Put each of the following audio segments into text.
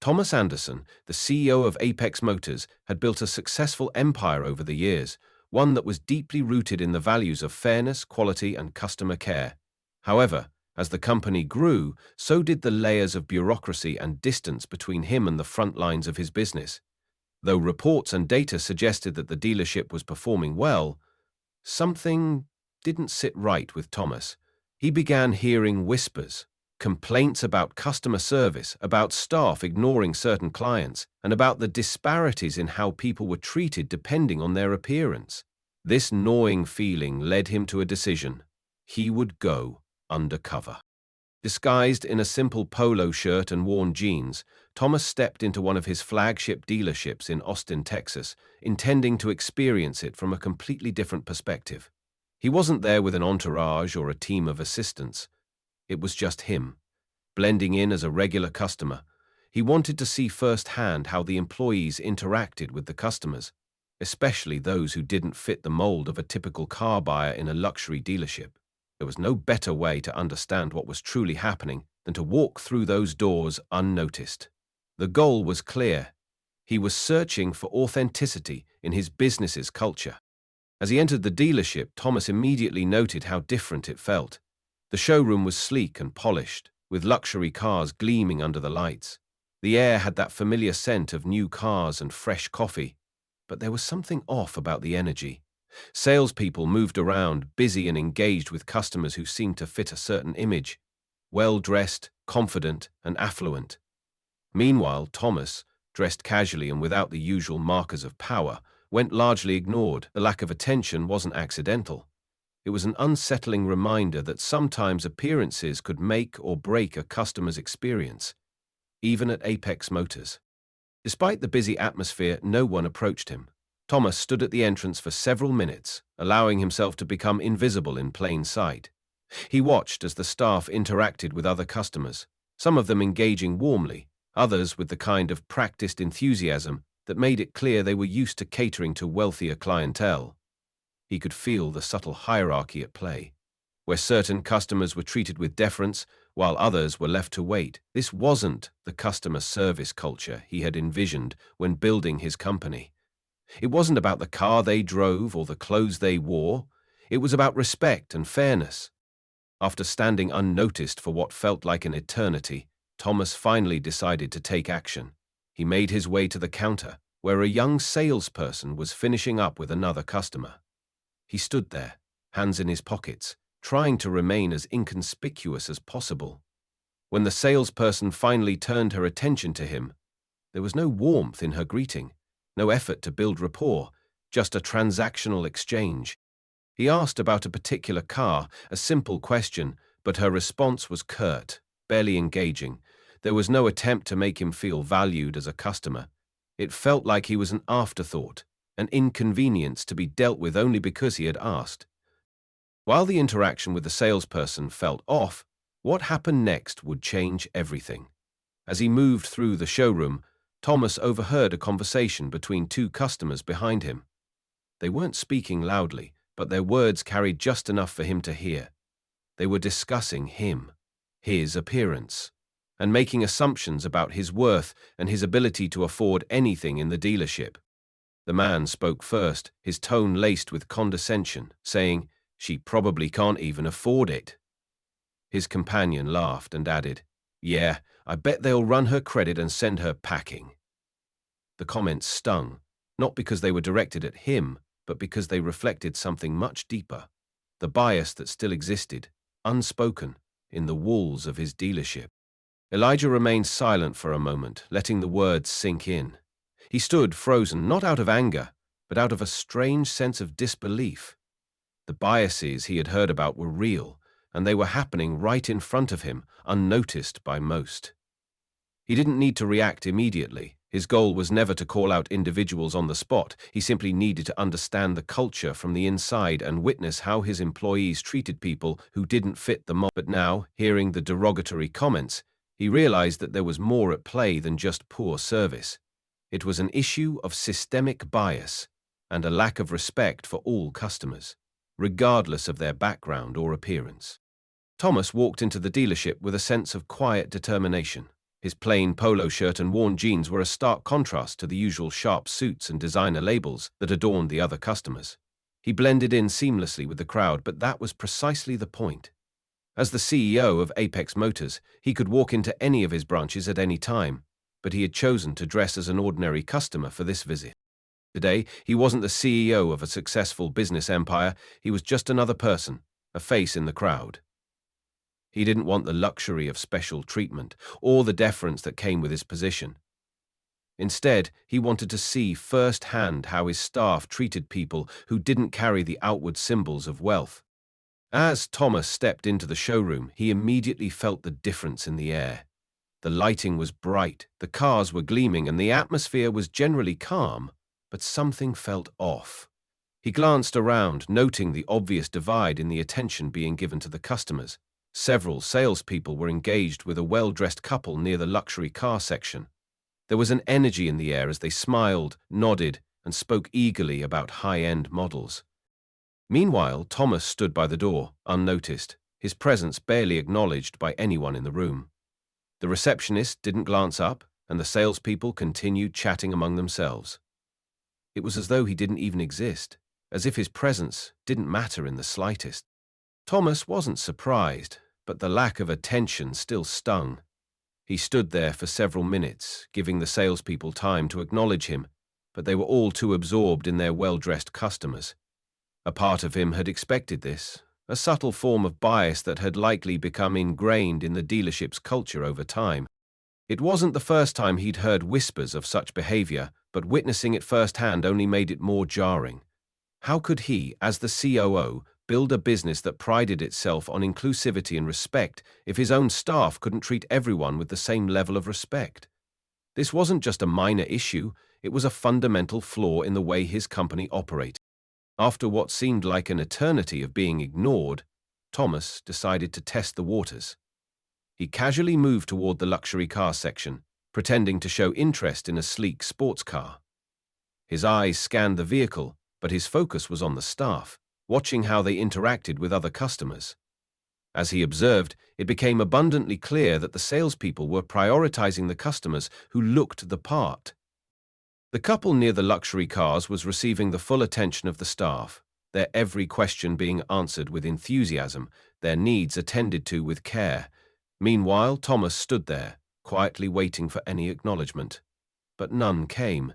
Thomas Anderson, the CEO of Apex Motors, had built a successful empire over the years, one that was deeply rooted in the values of fairness, quality, and customer care. However, as the company grew, so did the layers of bureaucracy and distance between him and the front lines of his business. Though reports and data suggested that the dealership was performing well, something didn't sit right with Thomas. He began hearing whispers, complaints about customer service, about staff ignoring certain clients, and about the disparities in how people were treated depending on their appearance. This gnawing feeling led him to a decision. He would go undercover. Disguised in a simple polo shirt and worn jeans, Thomas stepped into one of his flagship dealerships in Austin, Texas, intending to experience it from a completely different perspective. He wasn't there with an entourage or a team of assistants. It was just him, blending in as a regular customer. He wanted to see firsthand how the employees interacted with the customers, especially those who didn't fit the mold of a typical car buyer in a luxury dealership. There was no better way to understand what was truly happening than to walk through those doors unnoticed. The goal was clear. He was searching for authenticity in his business's culture. As he entered the dealership, Thomas immediately noted how different it felt. The showroom was sleek and polished, with luxury cars gleaming under the lights. The air had that familiar scent of new cars and fresh coffee, but there was something off about the energy. Salespeople moved around, busy and engaged with customers who seemed to fit a certain image, well-dressed, confident, and affluent. Meanwhile, Thomas, dressed casually and without the usual markers of power, went largely ignored. The lack of attention wasn't accidental. It was an unsettling reminder that sometimes appearances could make or break a customer's experience, even at Apex Motors. Despite the busy atmosphere, no one approached him. Thomas stood at the entrance for several minutes, allowing himself to become invisible in plain sight. He watched as the staff interacted with other customers, some of them engaging warmly, others with the kind of practiced enthusiasm that made it clear they were used to catering to wealthier clientele. He could feel the subtle hierarchy at play, where certain customers were treated with deference while others were left to wait. This wasn't the customer service culture he had envisioned when building his company. It wasn't about the car they drove or the clothes they wore. It was about respect and fairness. After standing unnoticed for what felt like an eternity, Thomas finally decided to take action. He made his way to the counter, where a young salesperson was finishing up with another customer. He stood there, hands in his pockets, trying to remain as inconspicuous as possible. When the salesperson finally turned her attention to him, there was no warmth in her greeting. No effort to build rapport, just a transactional exchange. He asked about a particular car, a simple question, but her response was curt, barely engaging. There was no attempt to make him feel valued as a customer. It felt like he was an afterthought, an inconvenience to be dealt with only because he had asked. While the interaction with the salesperson felt off, what happened next would change everything. As he moved through the showroom, Thomas overheard a conversation between two customers behind him. They weren't speaking loudly, but their words carried just enough for him to hear. They were discussing him, his appearance, and making assumptions about his worth and his ability to afford anything in the dealership. The man spoke first, his tone laced with condescension, saying, "She probably can't even afford it." His companion laughed and added, "Yeah, I bet they'll run her credit and send her packing." The comments stung, not because they were directed at him, but because they reflected something much deeper, the bias that still existed, unspoken, in the walls of his dealership. Elijah remained silent for a moment, letting the words sink in. He stood frozen, not out of anger, but out of a strange sense of disbelief. The biases he had heard about were real, and they were happening right in front of him, unnoticed by most. He didn't need to react immediately. His goal was never to call out individuals on the spot. He simply needed to understand the culture from the inside and witness how his employees treated people who didn't fit the mold. But now, hearing the derogatory comments, he realized that there was more at play than just poor service. It was an issue of systemic bias and a lack of respect for all customers, regardless of their background or appearance. Thomas walked into the dealership with a sense of quiet determination. His plain polo shirt and worn jeans were a stark contrast to the usual sharp suits and designer labels that adorned the other customers. He blended in seamlessly with the crowd, but that was precisely the point. As the CEO of Apex Motors, he could walk into any of his branches at any time, but he had chosen to dress as an ordinary customer for this visit. Today, he wasn't the CEO of a successful business empire, he was just another person, a face in the crowd. He didn't want the luxury of special treatment or the deference that came with his position. Instead, he wanted to see firsthand how his staff treated people who didn't carry the outward symbols of wealth. As Thomas stepped into the showroom, he immediately felt the difference in the air. The lighting was bright, the cars were gleaming, and the atmosphere was generally calm, but something felt off. He glanced around, noting the obvious divide in the attention being given to the customers. Several salespeople were engaged with a well-dressed couple near the luxury car section. There was an energy in the air as they smiled, nodded, and spoke eagerly about high-end models. Meanwhile, Thomas stood by the door, unnoticed, his presence barely acknowledged by anyone in the room. The receptionist didn't glance up, and the salespeople continued chatting among themselves. It was as though he didn't even exist, as if his presence didn't matter in the slightest. Thomas wasn't surprised, but the lack of attention still stung. He stood there for several minutes, giving the salespeople time to acknowledge him, but they were all too absorbed in their well-dressed customers. A part of him had expected this, a subtle form of bias that had likely become ingrained in the dealership's culture over time. It wasn't the first time he'd heard whispers of such behavior, but witnessing it firsthand only made it more jarring. How could he, as the COO, build a business that prided itself on inclusivity and respect if his own staff couldn't treat everyone with the same level of respect? This wasn't just a minor issue, it was a fundamental flaw in the way his company operated. After what seemed like an eternity of being ignored, Thomas decided to test the waters. He casually moved toward the luxury car section, pretending to show interest in a sleek sports car. His eyes scanned the vehicle, but his focus was on the staff, watching how they interacted with other customers. As he observed, it became abundantly clear that the salespeople were prioritizing the customers who looked the part. The couple near the luxury cars was receiving the full attention of the staff, their every question being answered with enthusiasm, their needs attended to with care. Meanwhile, Thomas stood there, quietly waiting for any acknowledgement. But none came.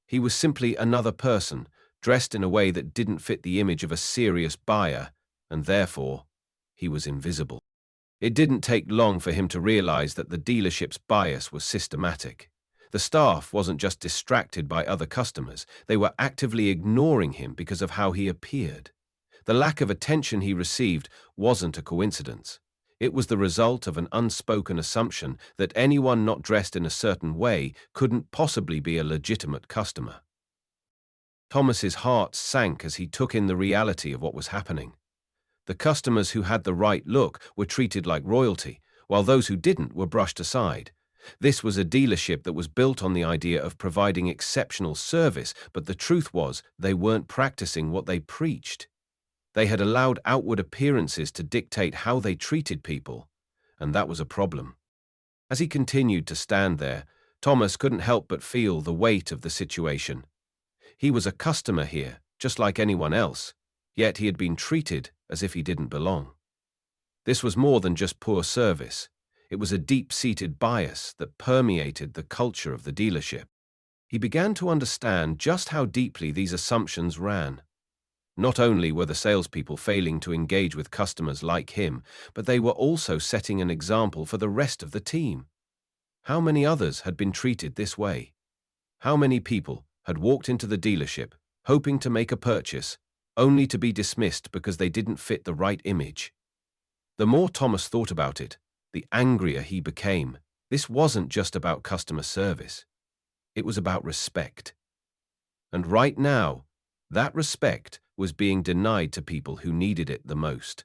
He was simply another person, dressed in a way that didn't fit the image of a serious buyer, and therefore, he was invisible. It didn't take long for him to realize that the dealership's bias was systematic. The staff wasn't just distracted by other customers, they were actively ignoring him because of how he appeared. The lack of attention he received wasn't a coincidence. It was the result of an unspoken assumption that anyone not dressed in a certain way couldn't possibly be a legitimate customer. Thomas's heart sank as he took in the reality of what was happening. The customers who had the right look were treated like royalty, while those who didn't were brushed aside. This was a dealership that was built on the idea of providing exceptional service, but the truth was they weren't practicing what they preached. They had allowed outward appearances to dictate how they treated people, and that was a problem. As he continued to stand there, Thomas couldn't help but feel the weight of the situation. He was a customer here, just like anyone else, yet he had been treated as if he didn't belong. This was more than just poor service. It was a deep-seated bias that permeated the culture of the dealership. He began to understand just how deeply these assumptions ran. Not only were the salespeople failing to engage with customers like him, but they were also setting an example for the rest of the team. How many others had been treated this way? How many people had walked into the dealership, hoping to make a purchase, only to be dismissed because they didn't fit the right image? The more Thomas thought about it, the angrier he became. This wasn't just about customer service. It was about respect. And right now, that respect was being denied to people who needed it the most.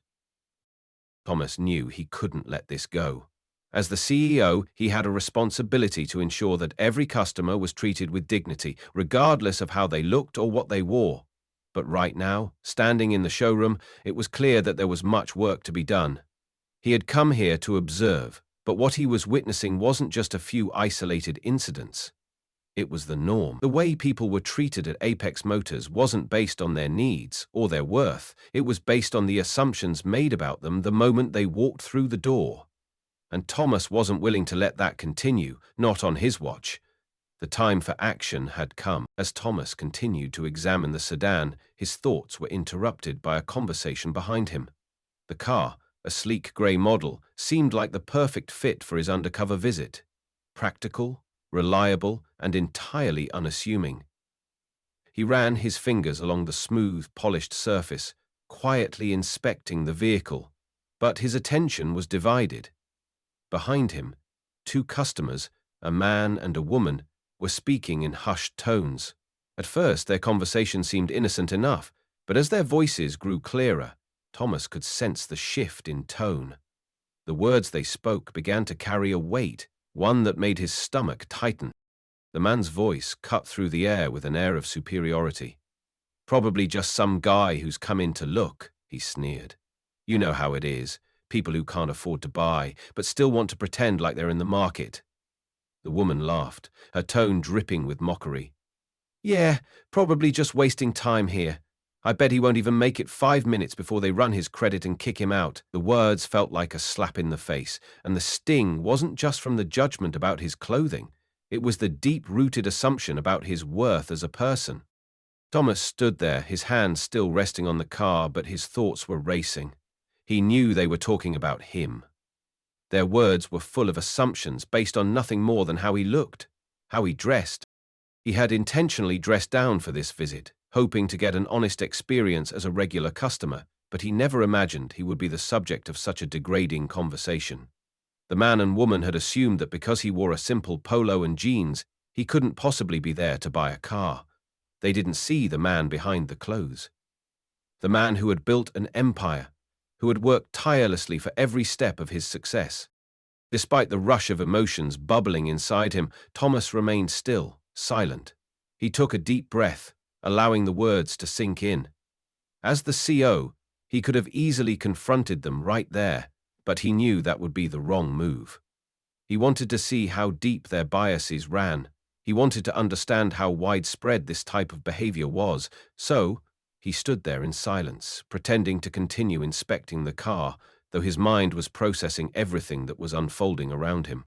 Thomas knew he couldn't let this go. As the CEO, he had a responsibility to ensure that every customer was treated with dignity, regardless of how they looked or what they wore. But right now, standing in the showroom, it was clear that there was much work to be done. He had come here to observe, But what he was witnessing wasn't just a few isolated incidents. It was the norm. The way people were treated at Apex Motors wasn't based on their needs or their worth. It was based on the assumptions made about them the moment they walked through the door. And Thomas wasn't willing to let that continue, not on his watch. The time for action had come. As Thomas continued to examine the sedan, his thoughts were interrupted by a conversation behind him. The car, a sleek grey model, seemed like the perfect fit for his undercover visit. Practical, reliable, and entirely unassuming. He ran his fingers along the smooth, polished surface, quietly inspecting the vehicle, but his attention was divided. Behind him, two customers, a man and a woman, were speaking in hushed tones. At first, their conversation seemed innocent enough, but as their voices grew clearer, Thomas could sense the shift in tone. The words they spoke began to carry a weight, one that made his stomach tighten. The man's voice cut through the air with an air of superiority. "Probably just some guy who's come in to look," he sneered. "You know how it is, people who can't afford to buy, but still want to pretend like they're in the market." The woman laughed, her tone dripping with mockery. "Yeah, probably just wasting time here. I bet he won't even make it 5 minutes before they run his credit and kick him out." The words felt like a slap in the face, and the sting wasn't just from the judgment about his clothing. It was the deep-rooted assumption about his worth as a person. Thomas stood there, his hands still resting on the car, but his thoughts were racing. He knew they were talking about him. Their words were full of assumptions based on nothing more than how he looked, how he dressed. He had intentionally dressed down for this visit, hoping to get an honest experience as a regular customer, but he never imagined he would be the subject of such a degrading conversation. The man and woman had assumed that because he wore a simple polo and jeans, he couldn't possibly be there to buy a car. They didn't see the man behind the clothes. The man who had built an empire, who had worked tirelessly for every step of his success. Despite the rush of emotions bubbling inside him, Thomas remained still, silent. He took a deep breath, allowing the words to sink in. As the CO, he could have easily confronted them right there, but he knew that would be the wrong move. He wanted to see how deep their biases ran. He wanted to understand how widespread this type of behavior was, so he stood there in silence, pretending to continue inspecting the car, though his mind was processing everything that was unfolding around him.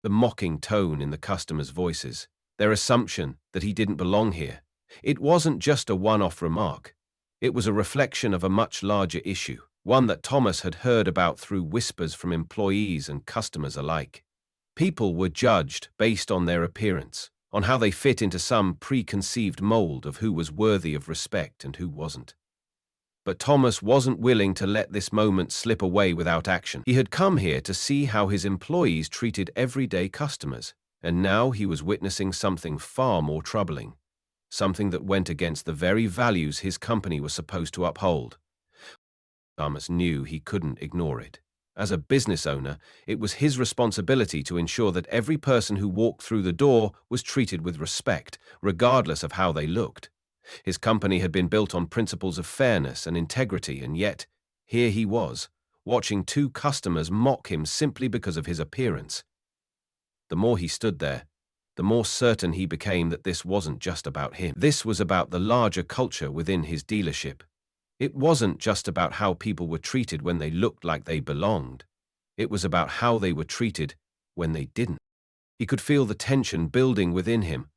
The mocking tone in the customers' voices, their assumption that he didn't belong here. It wasn't just a one-off remark. It was a reflection of a much larger issue, one that Thomas had heard about through whispers from employees and customers alike. People were judged based on their appearance, on how they fit into some preconceived mold of who was worthy of respect and who wasn't. But Thomas wasn't willing to let this moment slip away without action. He had come here to see how his employees treated everyday customers, and now he was witnessing something far more troubling, something that went against the very values his company was supposed to uphold. Thomas knew he couldn't ignore it. As a business owner, it was his responsibility to ensure that every person who walked through the door was treated with respect, regardless of how they looked. His company had been built on principles of fairness and integrity, and yet, here he was, watching two customers mock him simply because of his appearance. The more he stood there, the more certain he became that this wasn't just about him. This was about the larger culture within his dealership. It wasn't just about how people were treated when they looked like they belonged. It was about how they were treated when they didn't. He could feel the tension building within him,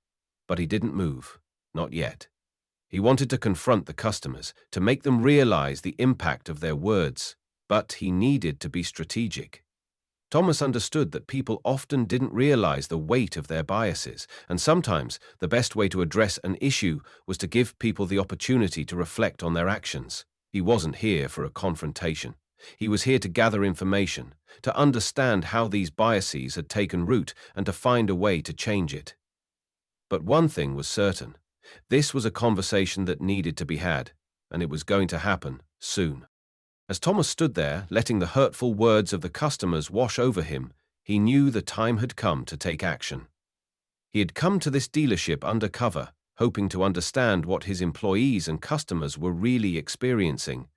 but he didn't move, not yet. He wanted to confront the customers, to make them realize the impact of their words, but he needed to be strategic. Thomas understood that people often didn't realize the weight of their biases, and sometimes the best way to address an issue was to give people the opportunity to reflect on their actions. He wasn't here for a confrontation. He was here to gather information, to understand how these biases had taken root, and to find a way to change it. But one thing was certain. This was a conversation that needed to be had, and it was going to happen soon. As Thomas stood there, letting the hurtful words of the customers wash over him, he knew the time had come to take action. He had come to this dealership undercover, hoping to understand what his employees and customers were really experiencing.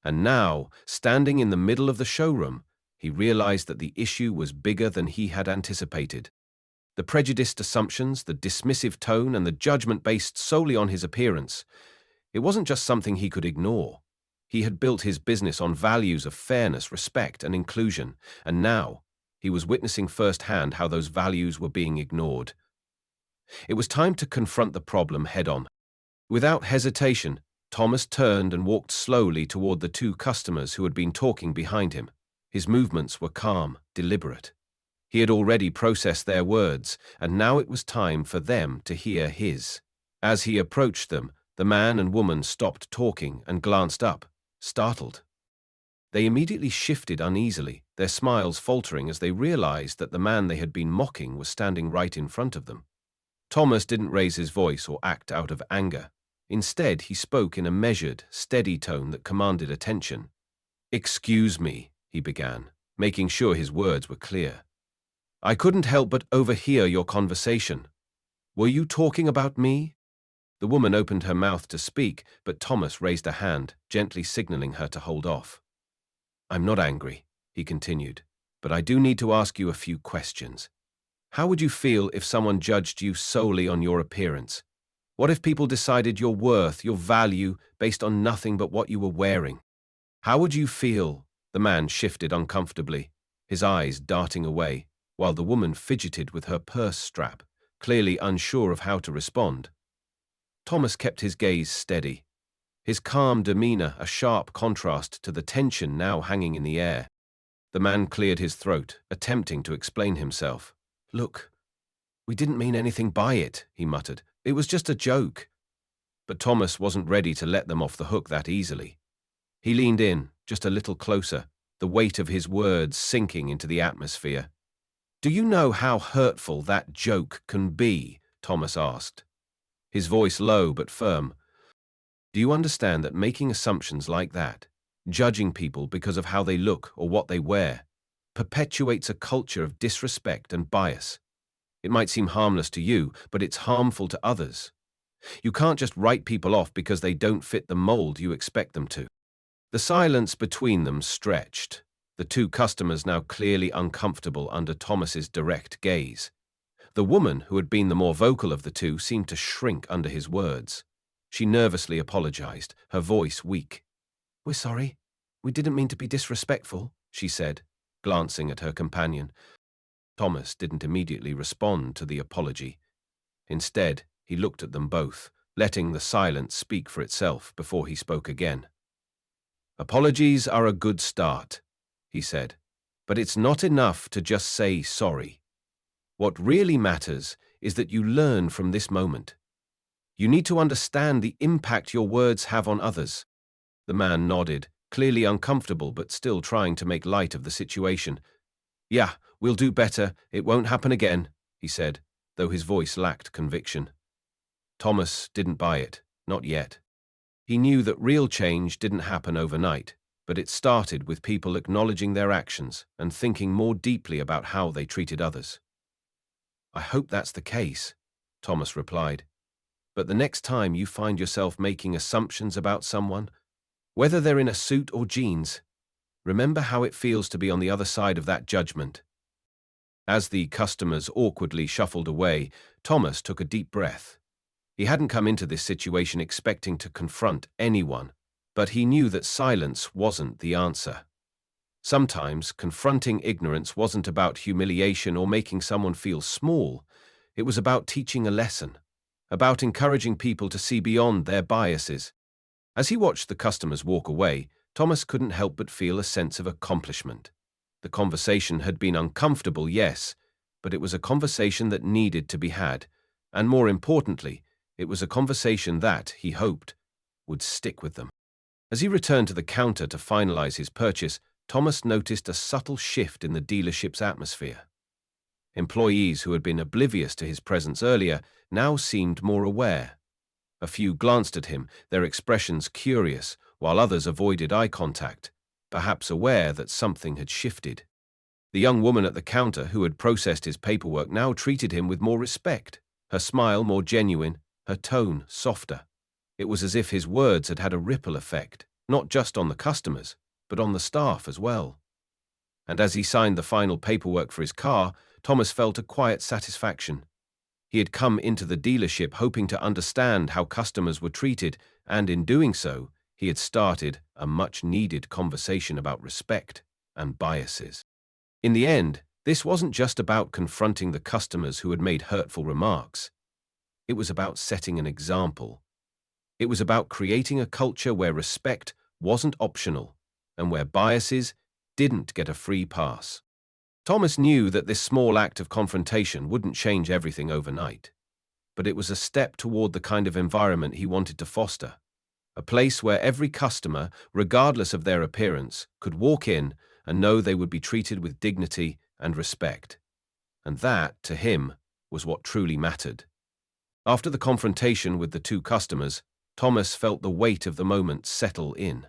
And now, standing in the middle of the showroom, he realized that the issue was bigger than he had anticipated. The prejudiced assumptions, the dismissive tone, and the judgment based solely on his appearance. It wasn't just something he could ignore. He had built his business on values of fairness, respect, and inclusion, and now he was witnessing firsthand how those values were being ignored. It was time to confront the problem head-on. Without hesitation, Thomas turned and walked slowly toward the two customers who had been talking behind him. His movements were calm, deliberate. He had already processed their words, and now it was time for them to hear his. As he approached them, the man and woman stopped talking and glanced up, startled. They immediately shifted uneasily, their smiles faltering as they realized that the man they had been mocking was standing right in front of them. Thomas didn't raise his voice or act out of anger. Instead, he spoke in a measured, steady tone that commanded attention. "Excuse me," he began, making sure his words were clear. "I couldn't help but overhear your conversation. Were you talking about me?" The woman opened her mouth to speak, but Thomas raised a hand, gently signaling her to hold off. "I'm not angry," he continued, "but I do need to ask you a few questions. How would you feel if someone judged you solely on your appearance? What if people decided your worth, your value, based on nothing but what you were wearing? How would you feel?" The man shifted uncomfortably, his eyes darting away, while the woman fidgeted with her purse strap, clearly unsure of how to respond. Thomas kept his gaze steady, his calm demeanor a sharp contrast to the tension now hanging in the air. The man cleared his throat, attempting to explain himself. "Look, we didn't mean anything by it," he muttered. "It was just a joke." But Thomas wasn't ready to let them off the hook that easily. He leaned in, just a little closer, the weight of his words sinking into the atmosphere. "Do you know how hurtful that joke can be?" Thomas asked, his voice low but firm. "Do you understand that making assumptions like that, judging people because of how they look or what they wear, perpetuates a culture of disrespect and bias? It might seem harmless to you, but it's harmful to others. You can't just write people off because they don't fit the mold you expect them to." The silence between them stretched, the two customers now clearly uncomfortable under Thomas's direct gaze. The woman, who had been the more vocal of the two, seemed to shrink under his words. She nervously apologized, her voice weak. "We're sorry. We didn't mean to be disrespectful," she said, glancing at her companion. Thomas didn't immediately respond to the apology. Instead, he looked at them both, letting the silence speak for itself before he spoke again. "Apologies are a good start," he said, "but it's not enough to just say sorry. What really matters is that you learn from this moment. You need to understand the impact your words have on others." The man nodded, clearly uncomfortable but still trying to make light of the situation. "Yeah, we'll do better. It won't happen again," he said, though his voice lacked conviction. Thomas didn't buy it, not yet. He knew that real change didn't happen overnight, but it started with people acknowledging their actions and thinking more deeply about how they treated others. "I hope that's the case," Thomas replied. "But the next time you find yourself making assumptions about someone, whether they're in a suit or jeans, remember how it feels to be on the other side of that judgment." As the customers awkwardly shuffled away, Thomas took a deep breath. He hadn't come into this situation expecting to confront anyone, but he knew that silence wasn't the answer. Sometimes confronting ignorance wasn't about humiliation or making someone feel small. It was about teaching a lesson, about encouraging people to see beyond their biases. As he watched the customers walk away, Thomas couldn't help but feel a sense of accomplishment. The conversation had been uncomfortable, yes, but it was a conversation that needed to be had, and more importantly, it was a conversation that, he hoped, would stick with them. As he returned to the counter to finalize his purchase, Thomas noticed a subtle shift in the dealership's atmosphere. Employees who had been oblivious to his presence earlier now seemed more aware. A few glanced at him, their expressions curious, while others avoided eye contact, perhaps aware that something had shifted. The young woman at the counter who had processed his paperwork now treated him with more respect, her smile more genuine, her tone softer. It was as if his words had had a ripple effect, not just on the customers, but on the staff as well. And as he signed the final paperwork for his car, Thomas felt a quiet satisfaction. He had come into the dealership hoping to understand how customers were treated, and in doing so, he had started a much-needed conversation about respect and biases. In the end, this wasn't just about confronting the customers who had made hurtful remarks. It was about setting an example. It was about creating a culture where respect wasn't optional and where biases didn't get a free pass. Thomas knew that this small act of confrontation wouldn't change everything overnight, but it was a step toward the kind of environment he wanted to foster, a place where every customer, regardless of their appearance, could walk in and know they would be treated with dignity and respect. And that, to him, was what truly mattered. After the confrontation with the two customers, Thomas felt the weight of the moment settle in.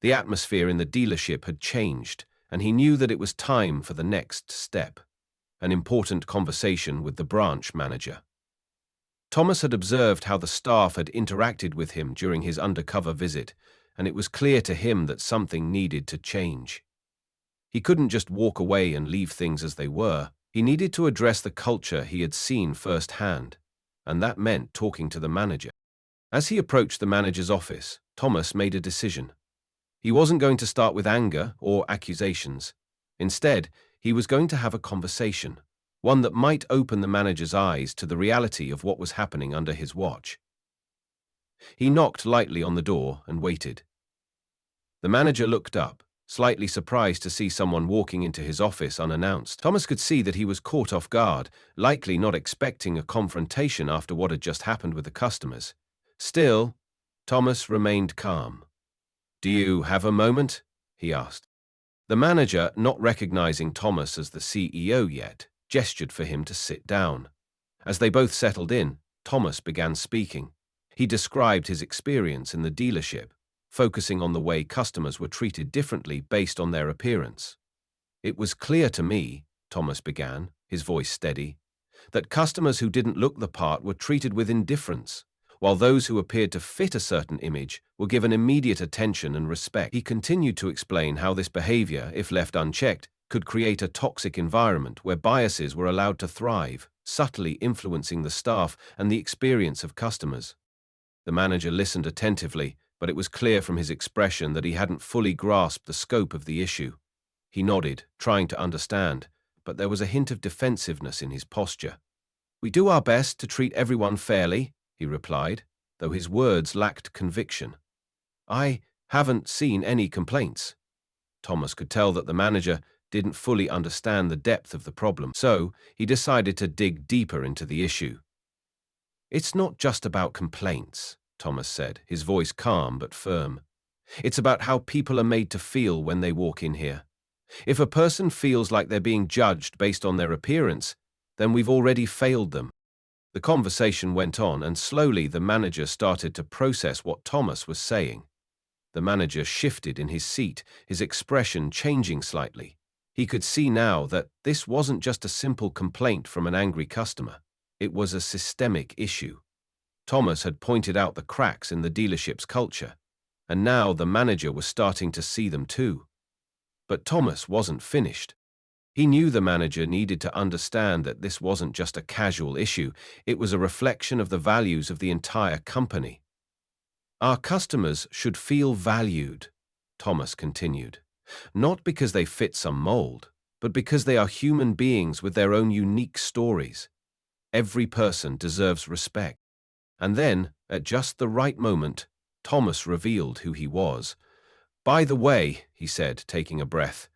The atmosphere in the dealership had changed, and he knew that it was time for the next step, an important conversation with the branch manager. Thomas had observed how the staff had interacted with him during his undercover visit, and it was clear to him that something needed to change. He couldn't just walk away and leave things as they were. He needed to address the culture he had seen firsthand, and that meant talking to the manager. As he approached the manager's office, Thomas made a decision. He wasn't going to start with anger or accusations. Instead, he was going to have a conversation, one that might open the manager's eyes to the reality of what was happening under his watch. He knocked lightly on the door and waited. The manager looked up, slightly surprised to see someone walking into his office unannounced. Thomas could see that he was caught off guard, likely not expecting a confrontation after what had just happened with the customers. Still, Thomas remained calm. "Do you have a moment?" he asked. The manager, not recognizing Thomas as the CEO yet, gestured for him to sit down. As they both settled in, Thomas began speaking. He described his experience in the dealership, focusing on the way customers were treated differently based on their appearance. "It was clear to me," Thomas began, his voice steady, "that customers who didn't look the part were treated with indifference, while those who appeared to fit a certain image were given immediate attention and respect." He continued to explain how this behavior, if left unchecked, could create a toxic environment where biases were allowed to thrive, subtly influencing the staff and the experience of customers. The manager listened attentively, but it was clear from his expression that he hadn't fully grasped the scope of the issue. He nodded, trying to understand, but there was a hint of defensiveness in his posture. "We do our best to treat everyone fairly," he replied, though his words lacked conviction. "I haven't seen any complaints." Thomas could tell that the manager didn't fully understand the depth of the problem, so he decided to dig deeper into the issue. "It's not just about complaints," Thomas said, his voice calm but firm. "It's about how people are made to feel when they walk in here. If a person feels like they're being judged based on their appearance, then we've already failed them." The conversation went on, and slowly the manager started to process what Thomas was saying. The manager shifted in his seat, his expression changing slightly. He could see now that this wasn't just a simple complaint from an angry customer. It was a systemic issue. Thomas had pointed out the cracks in the dealership's culture, and now the manager was starting to see them too. But Thomas wasn't finished. He knew the manager needed to understand that this wasn't just a casual issue, it was a reflection of the values of the entire company. "Our customers should feel valued," Thomas continued, "not because they fit some mold, but because they are human beings with their own unique stories. Every person deserves respect." And then, at just the right moment, Thomas revealed who he was. "By the way," he said, taking a breath,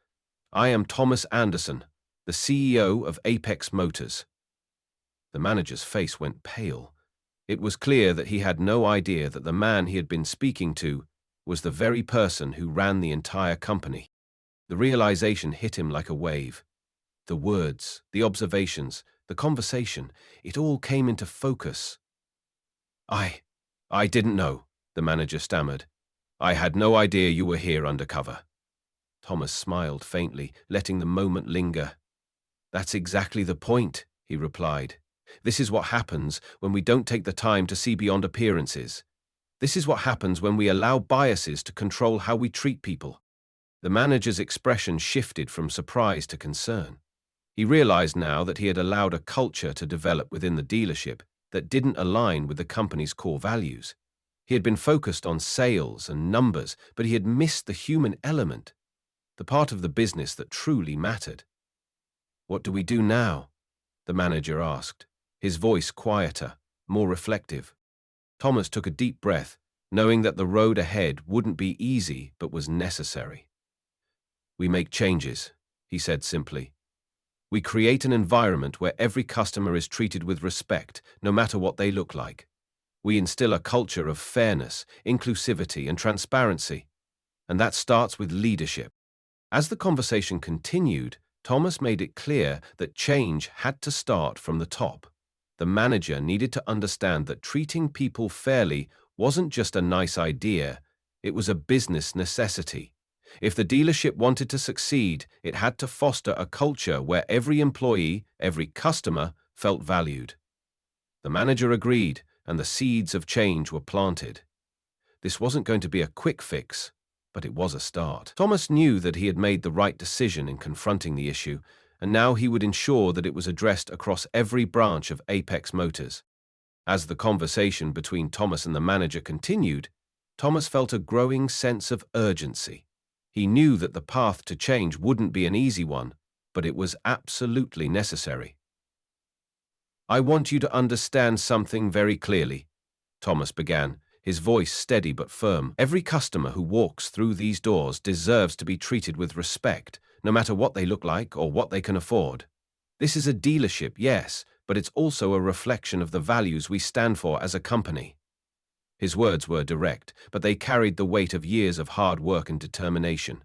"I am Thomas Anderson, the CEO of Apex Motors." The manager's face went pale. It was clear that he had no idea that the man he had been speaking to was the very person who ran the entire company. The realization hit him like a wave. The words, the observations, the conversation, it all came into focus. I didn't know," the manager stammered. "I had no idea you were here undercover." Thomas smiled faintly, letting the moment linger. "That's exactly the point," he replied. "This is what happens when we don't take the time to see beyond appearances. This is what happens when we allow biases to control how we treat people." The manager's expression shifted from surprise to concern. He realized now that he had allowed a culture to develop within the dealership that didn't align with the company's core values. He had been focused on sales and numbers, but he had missed the human element, the part of the business that truly mattered. "What do we do now?" the manager asked, his voice quieter, more reflective. Thomas took a deep breath, knowing that the road ahead wouldn't be easy but was necessary. "We make changes," he said simply. "We create an environment where every customer is treated with respect, no matter what they look like. We instill a culture of fairness, inclusivity, and transparency. And that starts with leadership." As the conversation continued, Thomas made it clear that change had to start from the top. The manager needed to understand that treating people fairly wasn't just a nice idea, it was a business necessity. If the dealership wanted to succeed, it had to foster a culture where every employee, every customer, felt valued. The manager agreed, and the seeds of change were planted. This wasn't going to be a quick fix, but it was a start. Thomas knew that he had made the right decision in confronting the issue, and now he would ensure that it was addressed across every branch of Apex Motors. As the conversation between Thomas and the manager continued, Thomas felt a growing sense of urgency. He knew that the path to change wouldn't be an easy one, but it was absolutely necessary. "I want you to understand something very clearly," Thomas began, his voice steady but firm. "Every customer who walks through these doors deserves to be treated with respect, no matter what they look like or what they can afford. This is a dealership, yes, but it's also a reflection of the values we stand for as a company." His words were direct, but they carried the weight of years of hard work and determination,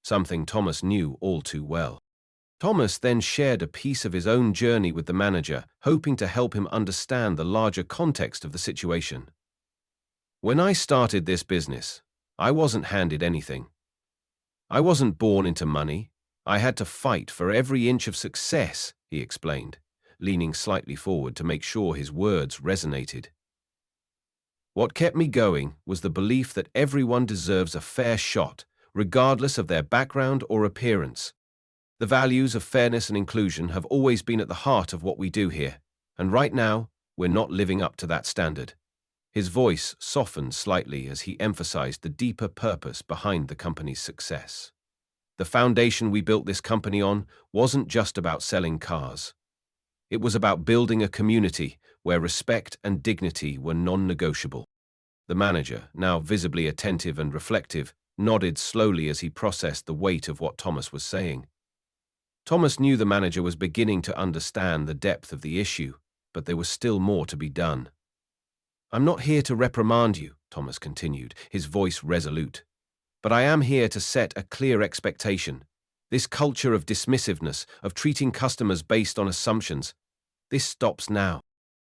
something Thomas knew all too well. Thomas then shared a piece of his own journey with the manager, hoping to help him understand the larger context of the situation. "When I started this business, I wasn't handed anything. I wasn't born into money. I had to fight for every inch of success," he explained, leaning slightly forward to make sure his words resonated. "What kept me going was the belief that everyone deserves a fair shot, regardless of their background or appearance. The values of fairness and inclusion have always been at the heart of what we do here, and right now, we're not living up to that standard." His voice softened slightly as he emphasized the deeper purpose behind the company's success. "The foundation we built this company on wasn't just about selling cars. It was about building a community where respect and dignity were non-negotiable." The manager, now visibly attentive and reflective, nodded slowly as he processed the weight of what Thomas was saying. Thomas knew the manager was beginning to understand the depth of the issue, but there was still more to be done. "I'm not here to reprimand you," Thomas continued, his voice resolute. "But I am here to set a clear expectation. This culture of dismissiveness, of treating customers based on assumptions, this stops now.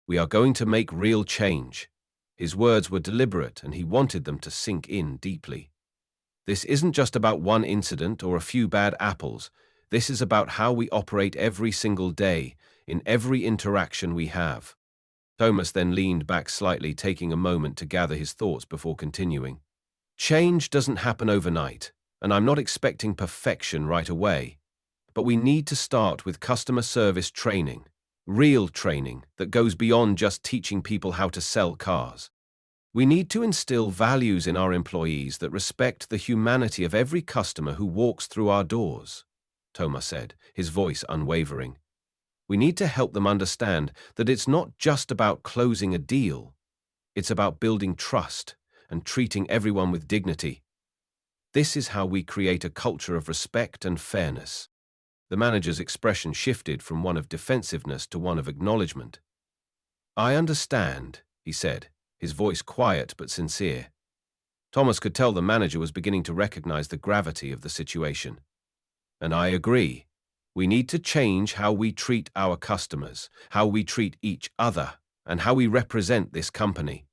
We are going to make real change." His words were deliberate, and he wanted them to sink in deeply. "This isn't just about one incident or a few bad apples. This is about how we operate every single day, in every interaction we have." Thomas then leaned back slightly, taking a moment to gather his thoughts before continuing. "Change doesn't happen overnight, and I'm not expecting perfection right away. But we need to start with customer service training, real training that goes beyond just teaching people how to sell cars. We need to instill values in our employees that respect the humanity of every customer who walks through our doors," Thomas said, his voice unwavering. "We need to help them understand that it's not just about closing a deal. It's about building trust and treating everyone with dignity. This is how we create a culture of respect and fairness." The manager's expression shifted from one of defensiveness to one of acknowledgement. "I understand," he said, his voice quiet but sincere. Thomas could tell the manager was beginning to recognize the gravity of the situation. "And I agree. We need to change how we treat our customers, how we treat each other, and how we represent this company."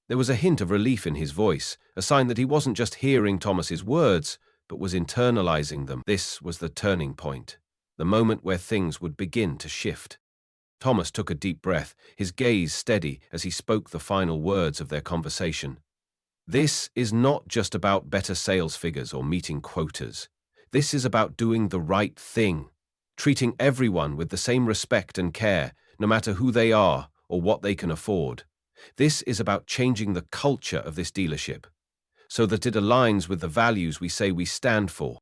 There was a hint of relief in his voice, a sign that he wasn't just hearing Thomas's words, but was internalizing them. This was the turning point, the moment where things would begin to shift. Thomas took a deep breath, his gaze steady as he spoke the final words of their conversation. This is not just about better sales figures or meeting quotas. This is about doing the right thing, treating everyone with the same respect and care, no matter who they are or what they can afford. This is about changing the culture of this dealership so that it aligns with the values we say we stand for.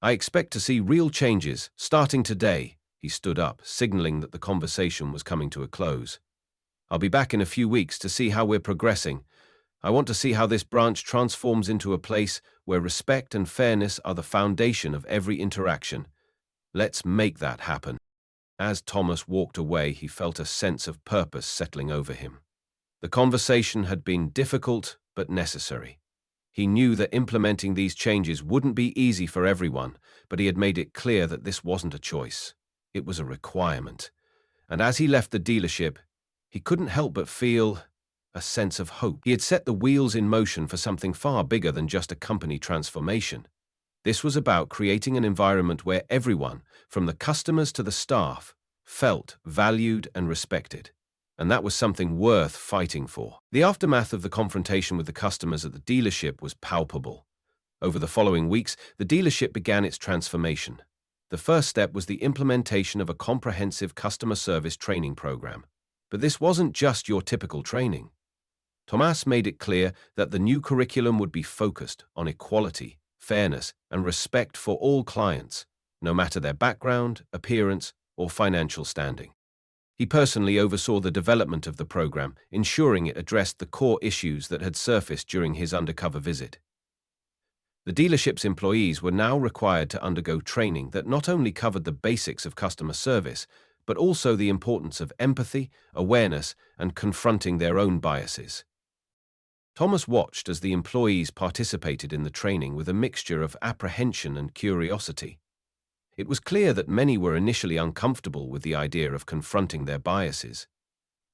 I expect to see real changes starting today. He stood up, signaling that the conversation was coming to a close. I'll be back in a few weeks to see how we're progressing. I want to see how this branch transforms into a place where respect and fairness are the foundation of every interaction. Let's make that happen. As Thomas walked away, he felt a sense of purpose settling over him. The conversation had been difficult but necessary. He knew that implementing these changes wouldn't be easy for everyone, but he had made it clear that this wasn't a choice. It was a requirement. And as he left the dealership, he couldn't help but feel a sense of hope. He had set the wheels in motion for something far bigger than just a company transformation. This was about creating an environment where everyone, from the customers to the staff, felt valued and respected. And that was something worth fighting for. The aftermath of the confrontation with the customers at the dealership was palpable. Over the following weeks, the dealership began its transformation. The first step was the implementation of a comprehensive customer service training program. But this wasn't just your typical training. Thomas made it clear that the new curriculum would be focused on equality, fairness, and respect for all clients, no matter their background, appearance, or financial standing. He personally oversaw the development of the program, ensuring it addressed the core issues that had surfaced during his undercover visit. The dealership's employees were now required to undergo training that not only covered the basics of customer service, but also the importance of empathy, awareness, and confronting their own biases. Thomas watched as the employees participated in the training with a mixture of apprehension and curiosity. It was clear that many were initially uncomfortable with the idea of confronting their biases.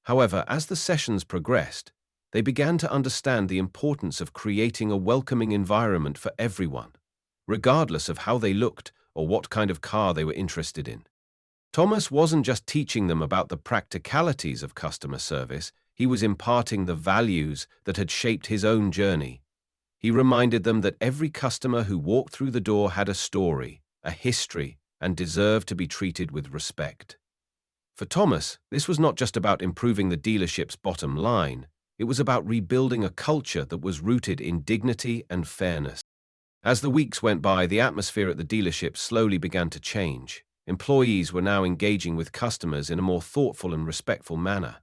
However, as the sessions progressed, they began to understand the importance of creating a welcoming environment for everyone, regardless of how they looked or what kind of car they were interested in. Thomas wasn't just teaching them about the practicalities of customer service, he was imparting the values that had shaped his own journey. He reminded them that every customer who walked through the door had a story, a history, and deserved to be treated with respect. For Thomas, this was not just about improving the dealership's bottom line, it was about rebuilding a culture that was rooted in dignity and fairness. As the weeks went by, the atmosphere at the dealership slowly began to change. Employees were now engaging with customers in a more thoughtful and respectful manner.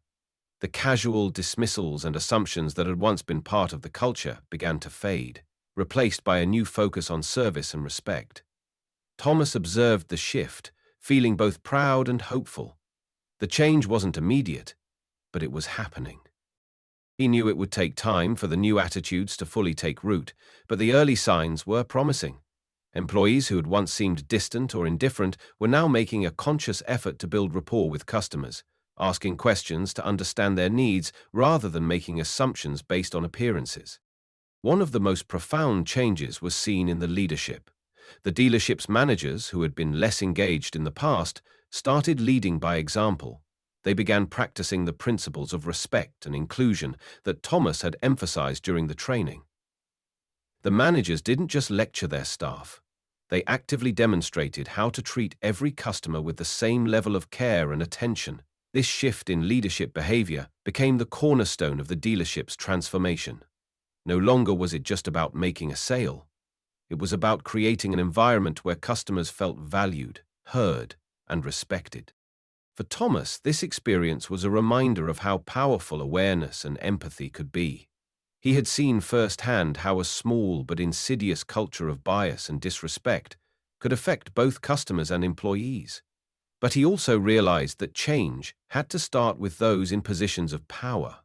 The casual dismissals and assumptions that had once been part of the culture began to fade, replaced by a new focus on service and respect. Thomas observed the shift, feeling both proud and hopeful. The change wasn't immediate, but it was happening. He knew it would take time for the new attitudes to fully take root, but the early signs were promising. Employees who had once seemed distant or indifferent were now making a conscious effort to build rapport with customers, asking questions to understand their needs rather than making assumptions based on appearances. One of the most profound changes was seen in the leadership. The dealership's managers, who had been less engaged in the past, started leading by example. They began practicing the principles of respect and inclusion that Thomas had emphasized during the training. The managers didn't just lecture their staff. They actively demonstrated how to treat every customer with the same level of care and attention. This shift in leadership behavior became the cornerstone of the dealership's transformation. No longer was it just about making a sale. It was about creating an environment where customers felt valued, heard, and respected. For Thomas, this experience was a reminder of how powerful awareness and empathy could be. He had seen firsthand how a small but insidious culture of bias and disrespect could affect both customers and employees. But he also realized that change had to start with those in positions of power.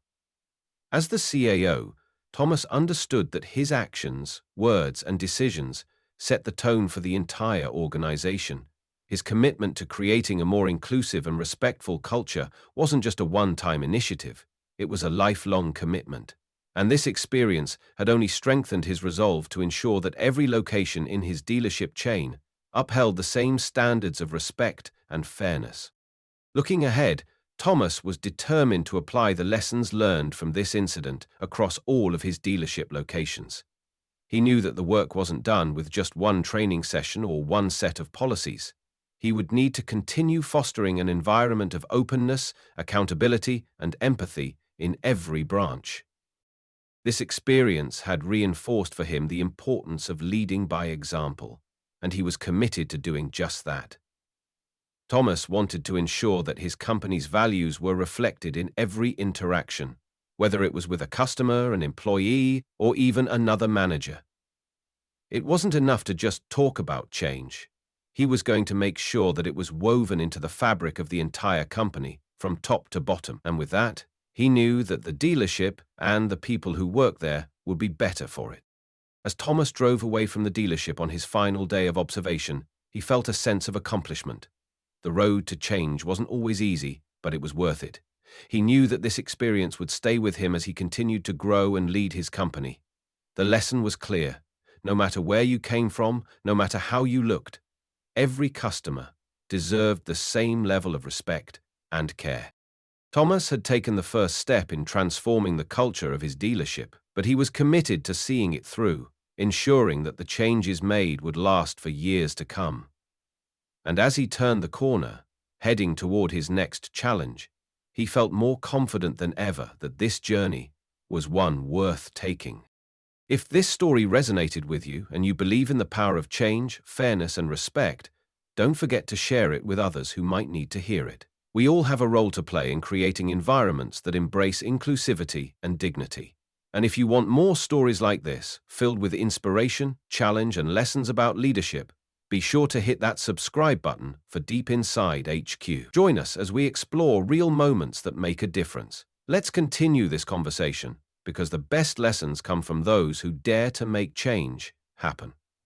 As the CAO, Thomas understood that his actions, words, and decisions set the tone for the entire organization. His commitment to creating a more inclusive and respectful culture wasn't just a one-time initiative, it was a lifelong commitment. And this experience had only strengthened his resolve to ensure that every location in his dealership chain upheld the same standards of respect and fairness. Looking ahead, Thomas was determined to apply the lessons learned from this incident across all of his dealership locations. He knew that the work wasn't done with just one training session or one set of policies. He would need to continue fostering an environment of openness, accountability, and empathy in every branch. This experience had reinforced for him the importance of leading by example, and he was committed to doing just that. Thomas wanted to ensure that his company's values were reflected in every interaction, whether it was with a customer, an employee, or even another manager. It wasn't enough to just talk about change. He was going to make sure that it was woven into the fabric of the entire company, from top to bottom, and with that, he knew that the dealership and the people who worked there would be better for it. As Thomas drove away from the dealership on his final day of observation, he felt a sense of accomplishment. The road to change wasn't always easy, but it was worth it. He knew that this experience would stay with him as he continued to grow and lead his company. The lesson was clear. No matter where you came from, no matter how you looked, every customer deserved the same level of respect and care. Thomas had taken the first step in transforming the culture of his dealership, but he was committed to seeing it through, ensuring that the changes made would last for years to come. And as he turned the corner, heading toward his next challenge, he felt more confident than ever that this journey was one worth taking. If this story resonated with you and you believe in the power of change, fairness, and respect, don't forget to share it with others who might need to hear it. We all have a role to play in creating environments that embrace inclusivity and dignity. And if you want more stories like this, filled with inspiration, challenge, and lessons about leadership, be sure to hit that subscribe button for Deep Inside HQ. Join us as we explore real moments that make a difference. Let's continue this conversation, because the best lessons come from those who dare to make change happen.